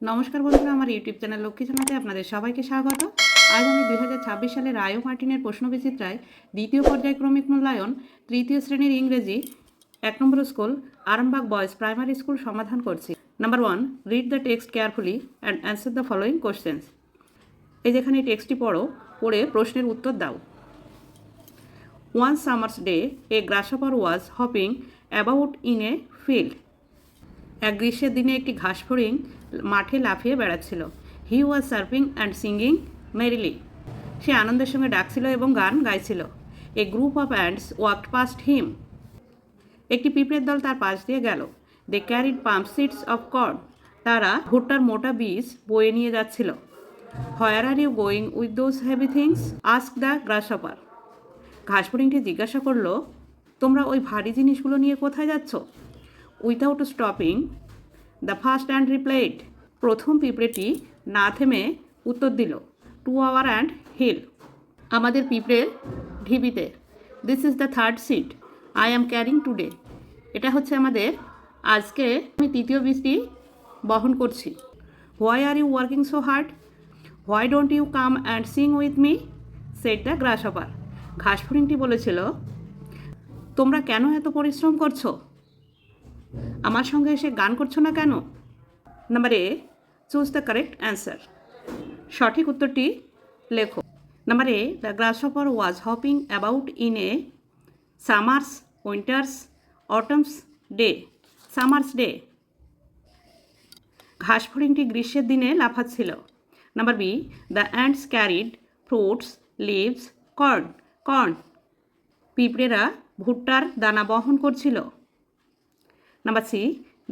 নমস্কার বন্ধুরা, আমার ইউটিউব চ্যানেল লক্ষ্মী জানাতে আপনাদের সবাইকে স্বাগত। আজ আমি 2026 সালে রায় মার্টিনের প্রশ্ন বিচিত্রায় দ্বিতীয় পর্যায়ক্রমিক মূল্যায়ন তৃতীয় শ্রেণীর ইংরেজি 1 নম্বর school Arambagh boys primary school সমাধান করছি। Number 1, read the text carefully and answer the following questions. এই যেখানে এই টেক্সটটি পড়ে প্রশ্নের উত্তর দাও। One summer's day, a grasshopper was hopping about in a field. এক গ্রীষ্মের দিনে একটি ঘাসফড়িং মাঠে লাফিয়ে বেড়াচ্ছিল। He was surfing and singing merrily. সে আনন্দের সঙ্গে ডাকছিল এবং গান গাইছিল। A group of ants walked past him. একটি পিঁপড়ের দল তার পাশ দিয়ে গেল। They carried pump seeds of corn. তারা ভুট্টার মোটা বীজ বয়ে নিয়ে যাচ্ছিল। Where are you going with those heavy things? Ask the grasshopper. ঘাসফড়িংটি জিজ্ঞাসা করল, তোমরা ওই ভারী জিনিসগুলো নিয়ে কোথায় যাচ্ছ? Without stopping the first and replied. প্রথম পিঁপড়েটি না থেমে উত্তর দিল, টু আওয়ার অ্যান্ড হিল। আমাদের পিঁপড়ের ঢিবিতে। This is the third seed I am carrying today. এটা হচ্ছে আমাদের আজকে আমি তৃতীয় বীজটি বহন করছি। Why are you working so hard? Why don't you come and sing with me? Said the grasshopper. ঘাসফড়িংটি বলেছিল, তোমরা কেন এত পরিশ্রম করছো? আমার সঙ্গে এসে গান করছো না কেন? Number A, choose the correct answer. সঠিক উত্তরটি লেখো। Number A, the grasshopper was hopping about in a summer's, winter's, autumn's day. Summer's day. ঘাসফড়িংটি গ্রীষ্মের দিনে লাফাচ্ছিল। Number B, the ants carried fruits, leaves, corn. Corn. পিঁপড়েরা ভুট্টার দানা বহন করছিল। Number C,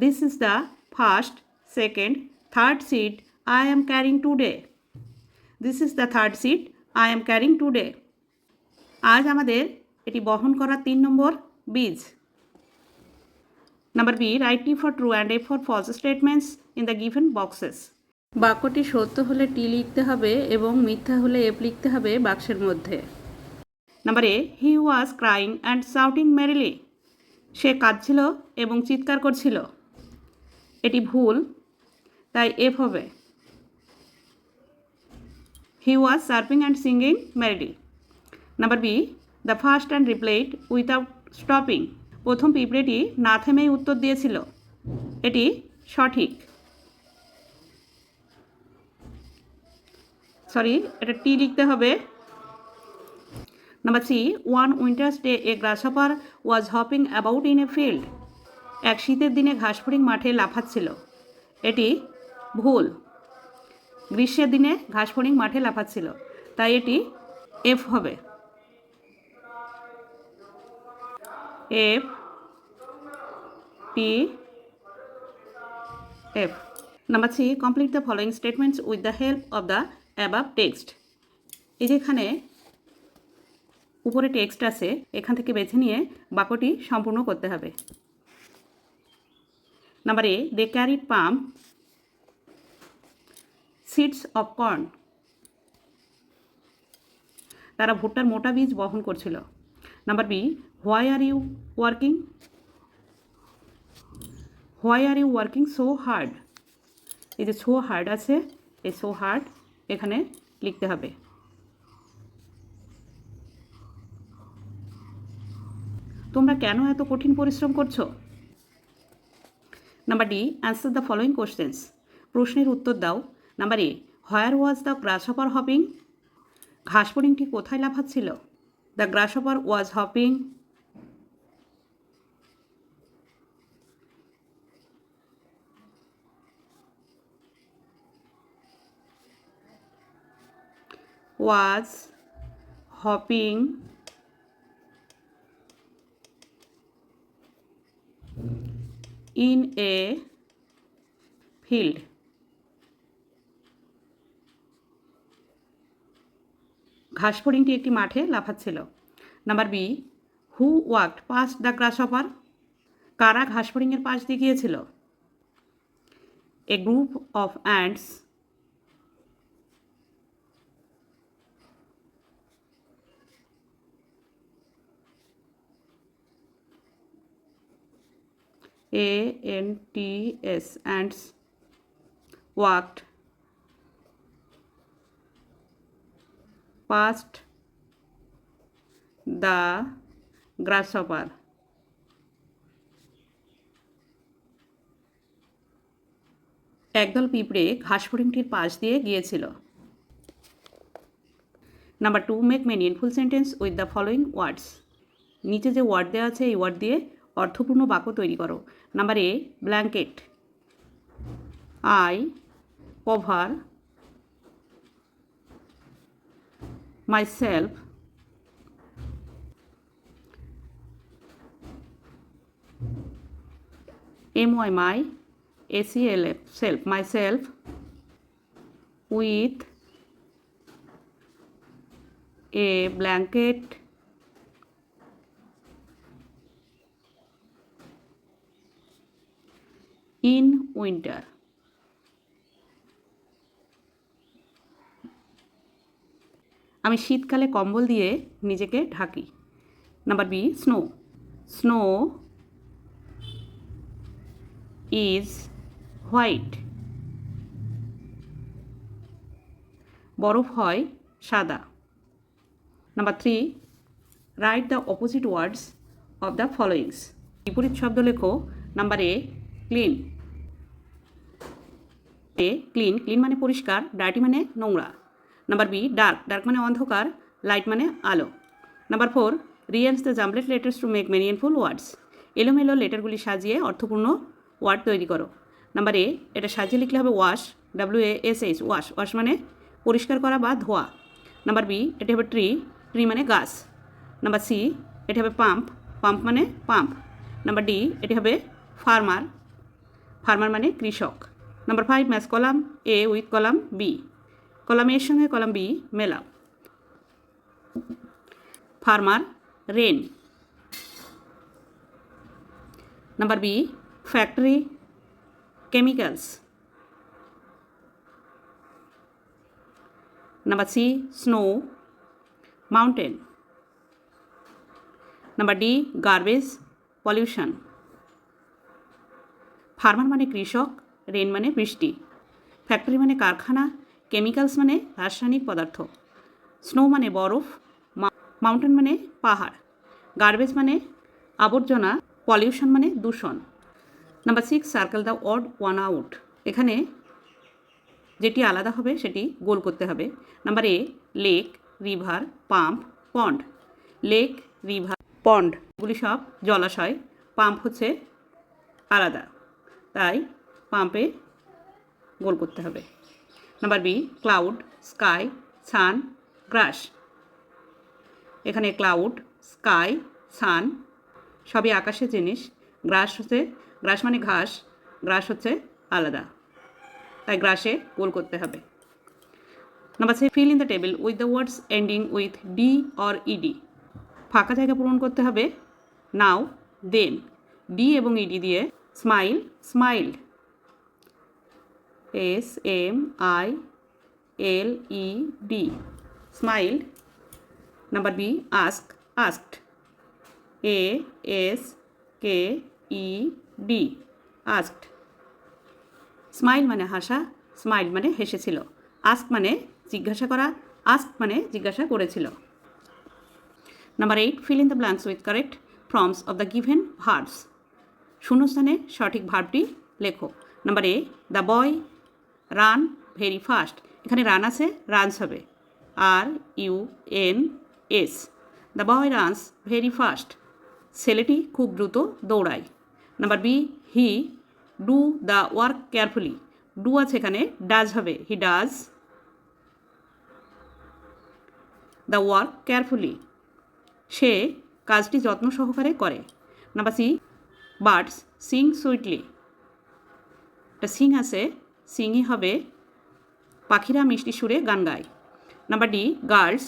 this is the first, second, third seed I am carrying today. This is the third seed I am carrying today. আজ আমাদের এটি বহন করা 3 নম্বর বীজ। Number B, write T for true and A for false statements in the given boxes. বাক্যটি সত্য হলে টি লিখতে হবে এবং মিথ্যা হলে এফ লিখতে হবে বাক্সের মধ্যে। Number A, he was crying and shouting merrily. সে কাঁদছিল এবং চিৎকার করছিল। এটি ভুল, তাই এফ হবে। He was surfing and singing merrily. Number B, the first and replied without stopping. প্রথম পিঁপড়েটি না থেমেই উত্তর দিয়েছিল। এটি সঠিক। এটা টি লিখতে হবে। Number C, one winter's day a grasshopper was hopping about in a field. এক শীতের দিনে ঘাসফড়িং মাঠে লাফাচ্ছিল। এটি ভুল। গ্রীষ্মের দিনে ঘাসফড়িং মাঠে লাফাচ্ছিল, তাই এটি এফ হবে। F, T, F. Number C, complete the following statements with the help of the above text. এই যেখানে উপরে টেক্সট আছে, এখান থেকে বেছে নিয়ে বাক্যটি সম্পূর্ণ করতে হবে। Number A, they carried pump seeds of corn. তারা ভুট্টার মোটা বীজ বহন করছিল। Number B, why are you working? Why are you working so hard? এই যে সো হার্ড আছে, এই সো হার্ড এখানে লিখতে হবে। তোমরা কেন এত কঠিন পরিশ্রম করছো? Number D, answer the following questions. প্রশ্নের উত্তর দাও। Number A, where was the grasshopper hopping? ঘাসফড়িংটি কোথায় লাফাচ্ছিল? The grasshopper was hopping was hopping in a field. ঘাসফড়িংটি একটি মাঠে লাফাচ্ছিল। Number B, who walked past the grasshopper? কারা ঘাসফড়িংয়ের পাশ দিয়ে গিয়েছিল? A group of ants ANTS ants walked, past the grasshopper. একদল পিঁপড়ে ঘাস ফড়িংটির পাশ দিয়ে গিয়েছিল। Number 2, make meaningful sentence with the following words. নিচে যে ওয়ার্ড দেওয়া আছে এই ওয়ার্ড দিয়ে অর্থপূর্ণ বাক্য তৈরি করো। Number A, blanket. I cover myself my self self myself with a blanket in winter. আমি শীতকালে কম্বল দিয়ে নিজেকে ঢাকি। Number B, snow. Snow is white. বরফ হয় সাদা। Number 3, write the opposite words of the followings. বিপরীত শব্দ লেখো। নাম্বার এ, ক্লিন। ক্লিন মানে পরিষ্কার, ডার্টি মানে নোংরা। Number B, dark. ডার্ক মানে অন্ধকার, লাইট মানে আলো। Number 4, rearrange the jumbled letters to make meaningful words. এলোমেলো লেটারগুলি সাজিয়ে অর্থপূর্ণ ওয়ার্ড তৈরি করো। নাম্বার এ, এটা সাজিয়ে লিখলে হবে ওয়াশ, WASH, ওয়াশ। ওয়াশ মানে পরিষ্কার করা বা ধোয়া। নাম্বার বি, এটা হবে ট্রি। ট্রি মানে গাছ। নাম্বার সি, এটা হবে পাম্প। পাম্প মানে পাম্প। নাম্বার ডি, এটি হবে ফার্মার। ফার্মার মানে কৃষক। Number 5, match column A with column B. Column এর সঙ্গে কলাম বি মেলাও। Farmer, rain. Number B, factory, chemicals. Number C, snow, mountain. Number D, garbage, pollution. Farmer মানে কৃষক, রেন মানে বৃষ্টি, ফ্যাক্টরি মানে কারখানা, কেমিক্যালস মানে রাসায়নিক পদার্থ, স্নো মানে বরফ, মাউন্টেন মানে পাহাড়, গার্বেজ মানে আবর্জনা, পলিউশন মানে দূষণ। Number 6, circle the odd one out. এখানে যেটি আলাদা হবে সেটি গোল করতে হবে। Number A, lake, river, pump, pond. Lake, river, pond এগুলি সব জলাশয়, পাম্প হচ্ছে আলাদা, তাই পাম্পে গোল করতে হবে। নাম্বার বি, ক্লাউড, স্কাই, সান, গ্রাস। এখানে ক্লাউড, স্কাই, সান সবই আকাশের জিনিস। গ্রাস মানে ঘাস, গ্রাস হচ্ছে আলাদা, তাই গ্রাসে গোল করতে হবে। Number 7, fill in the table with the words ending with D or ED. ফাঁকা জায়গা পূরণ করতে হবে। নাও, দেন, ডি এবং ইডি দিয়ে। Smile, smiled, SMILED, smiled. Number B, ask, asked, ASKED, asked. Smile মানে হাসা, স্মাইল মানে হেসেছিল, আস্ক মানে জিজ্ঞাসা করা, আস্ক মানে জিজ্ঞাসা করেছিল। Number 8, fill in the blanks with correct forms of the given verbs. শূন্যস্থানে সঠিক ভার্বটি লেখো। Number A, the boy run very fast. এখানে রান আছে, রানস হবে, RUNS। The boy runs very fast. ছেলেটি খুব দ্রুত দৌড়ায়। Number B, he do the work carefully. Do আছে এখানে, ডাজ হবে, he does the work carefully. সে কাজটি যত্ন সহকারে করে। Number C, birds sing sweetly. এটা সিং আছে, সিংই হবে, পাখিরা মিষ্টি সুরে গান গায়। Number D, girls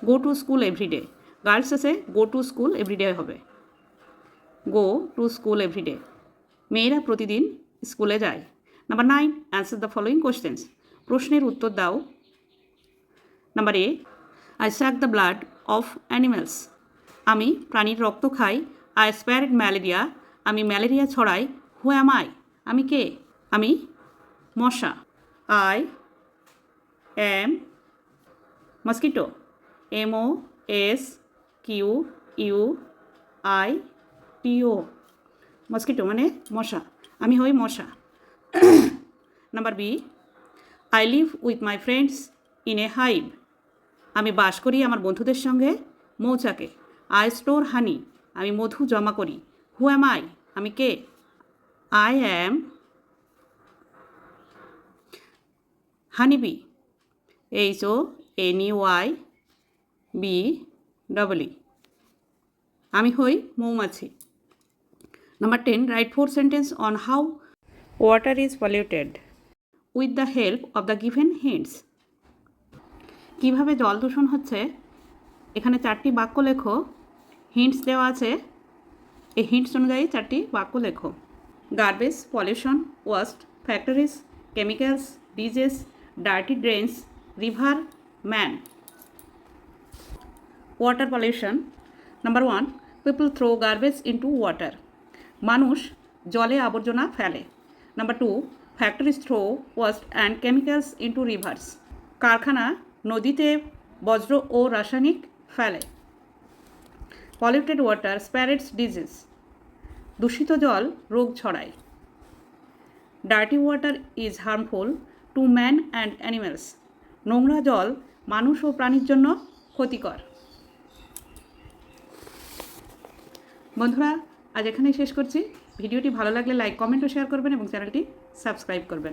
go to school every day. Girls আছে, গো টু স্কুল এভরিডে হবে, গো টু স্কুল এভরিডে। মেয়েরা প্রতিদিন স্কুলে যায়। Number 9, answer the following questions. প্রশ্নের উত্তর দাও। Number A, I suck the blood of animals. আমি প্রাণীর রক্ত খাই। I spread malaria. আমি ম্যালেরিয়া ছড়াই। হু অ্যাম আই, আমি কে? আমি মশা। I am mosquito, MOSQUITO, mosquito মানে মশা, আমি হই মশা। Number B, I live with my friends in a hive, আমি বাস করি আমার বন্ধুদের সঙ্গে মৌচাকে। আই স্টোর হানি, আমি মধু জমা করি। হু অ্যাম আই, আমি কে? আই অ্যাম হানিবি, HONEYBEE, আমি হই মৌমাছি। Number 10, right 4 sentence on how water is polluted with the help of the given hints. কীভাবে জল দূষণ হচ্ছে এখানে 4টি বাক্য লেখো। হিন্টস দেওয়া আছে, এই হিন্টস অনুযায়ী 4টি বাক্য লেখো। Garbage, pollution, waste, factories, chemicals, disease, dirty drains, river, man. Water pollution. Number 1, people throw garbage into water, মানুষ জলে আবর্জনা ফেলে। Number 2, factories throw waste and chemicals into rivers, কারখানা নদীতে বজ্র ও রাসায়নিক ফেলে। পলিউটেড ওয়াটার স্প্রেডস ডিজিজ, দূষিত জল রোগ ছড়ায়। Dirty water is harmful to man and animals, নোংরা জল মানুষ ও প্রাণীর জন্য ক্ষতিকর। বন্ধুরা, আজ এখানেই শেষ করছি। ভিডিওটি ভালো লাগলে লাইক, কমেন্ট ও শেয়ার করবেন এবং চ্যানেলটি সাবস্ক্রাইব করবেন।